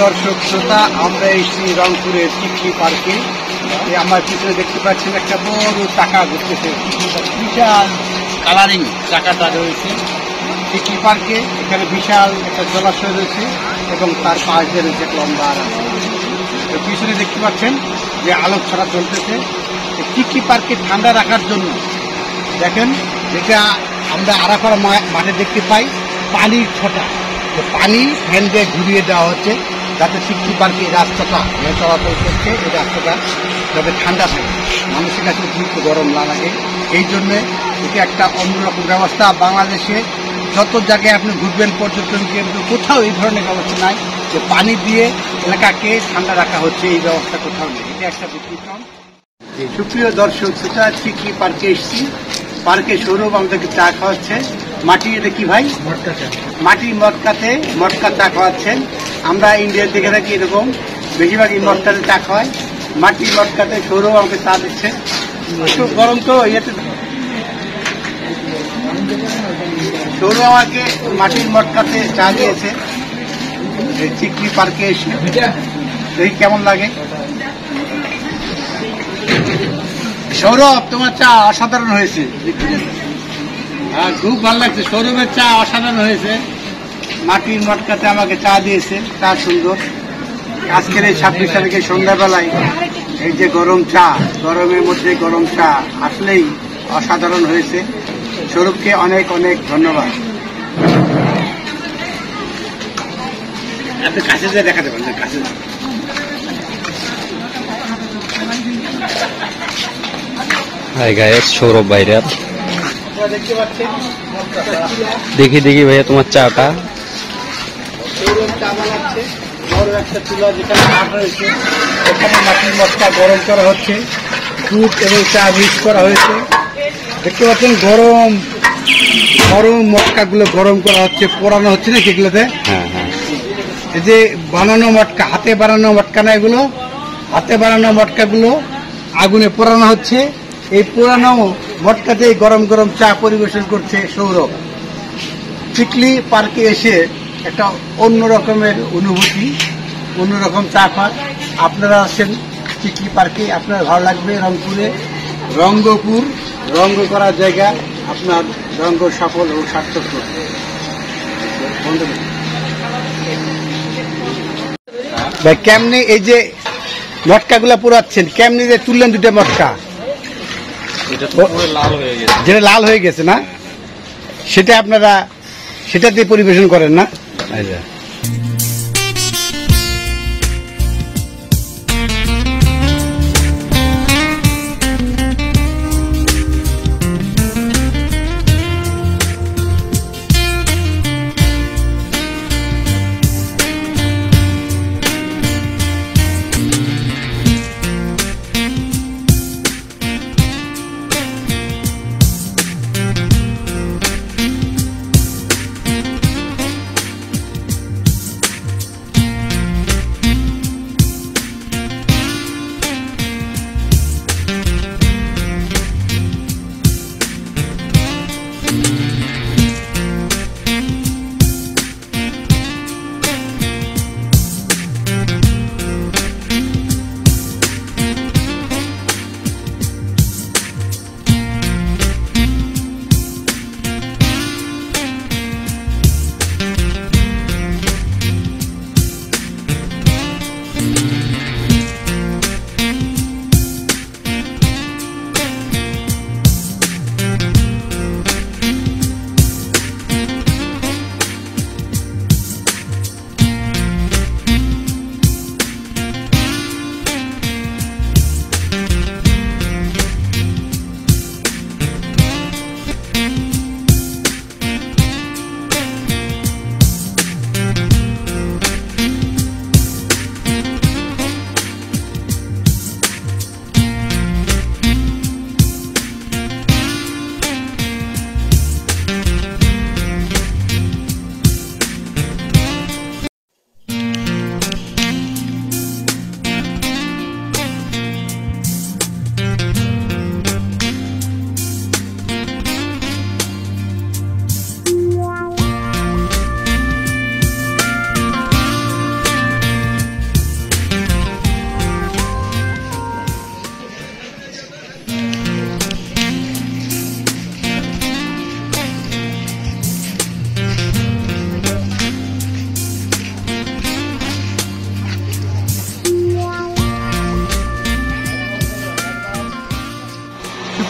দর্শক শ্রোতা, আমরা এসেছি রংপুরের চিকলি পার্কে। আমার পিছনে দেখতে পাচ্ছেন একটা বড় চাকা ঘুরতেছে, বিশাল কালারিং চাকাটা রয়েছে চিকলি পার্কে। এখানে বিশাল একটা জলাশয় রয়েছে এবং তার পাশ দিয়ে রয়েছে লম্বা রাস্তা। পিছনে দেখতে পাচ্ছেন যে আলোক ছড়া চলতেছে। চিকলি পার্কে ঠান্ডা রাখার জন্য দেখেন, যেটা আমরা আরাফারা মাঠে দেখতে পাই, পানির ছটা, পানি ফ্যান দিয়ে ঘুরিয়ে দেওয়া হচ্ছে যাতে চিকলি পার্কে রাস্তাটা চলাচল করছে, এই রাস্তাটা যাতে ঠান্ডা থাকে, মানুষের কাছে খুব গরম না লাগে। এই জন্যে এটা একটা অন্যরকম ব্যবস্থা। বাংলাদেশে যত জায়গায় আপনি ঘুরবেন পর্যটন কেন্দ্র, কোথাও এই ধরনের ব্যবস্থা নাই যে পানি দিয়ে এলাকাকে ঠান্ডা রাখা হচ্ছে, এই ব্যবস্থা কোথাও নেই। এটা একটা ব্যতিক্রম। সুপ্রিয় দর্শক শ্রোতা, চিকলি পার্কে এসেছি। পার্কে সৌরভ আমাদেরকে চা খাওয়াচ্ছে। মাটি, এটা কি ভাই? মটকা চা। মাটির মটকাতে মটকা চা খাওয়াচ্ছেন। আমরা ইন্ডিয়ার দেখে থাকি এরকম বেশিরভাগই মটকাতে চা খাওয়ায়, মাটির মটকাতে সৌরভ আমাকে চা দিচ্ছে। একটু গরম তো ইয়েতে, সৌরভ আমাকে মাটির মটকাতে চা দিয়েছে চিকলি পার্কে এসে। দেখি কেমন লাগে। সৌরভ, তোমার চা অসাধারণ হয়েছে। হ্যাঁ, খুব ভালো লাগছে। সৌরভের চা অসাধারণ হয়েছে। মাটির মটকাতে আমাকে চা দিয়েছে, চা সুন্দর। আজকের এই 26 তারিখে সন্ধ্যাবেলায় এই যে গরম চা, গরমের মধ্যে গরম চা আসলেই অসাধারণ হয়েছে। সৌরভকে অনেক অনেক ধন্যবাদ। আপনি কাছে যেয়ে দেখাতে পারেন, কাছে হাই গাইস, সৌরভ ভাইরা দেখতে পাচ্ছেন। দেখি ভাইয়া তোমার চাটা। সৌরভ চা বানাচ্ছে, বড় একটা চুলা যেখানে কাঠ রয়েছে, ওখানে মাটির মটকা গরম করা হচ্ছে, দুধ এবং চা মিক্স করা হয়েছে। দেখতে পাচ্ছেন গরম গরম মটকাগুলো গরম করা হচ্ছে, পোড়ানো হচ্ছে না সেগুলোতে। হ্যাঁ হ্যাঁ, এই যে বানানো মটকা, হাতে বানানো মটকা না এগুলো, হাতে বানানো মটকাগুলো আগুনে পোড়ানো হচ্ছে। এই পোড়ানো মটকাতে গরম গরম চা পরিবেশন করছে সৌরভ। চিকলি পার্কে এসে একটা অন্য রকমের অনুভূতি, অন্যরকম চা খান। আপনারা আসেন চিকলি পার্কে, আপনার ভালো লাগবে। রংপুরে রঙ্গপুর, রঙ্গ করার জায়গা, আপনার রঙ্গ সফল ও সার্থক করবে। ভাই, কেমনি এই যে মটকাগুলা পুরাচ্ছেন, কেমনি যে তুললেন দুটো মটকা? যেটা লাল হয়ে গেছে না, সেটা আপনারা সেটাতে পরিবেশন করেন না? আচ্ছা।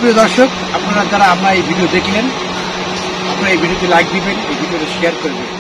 সুপ্রিয় দর্শক, আপনারা যারা আমার এই ভিডিও দেখলেন, আপনারা এই ভিডিওতে লাইক দিবেন, এই ভিডিওটা শেয়ার করবেন।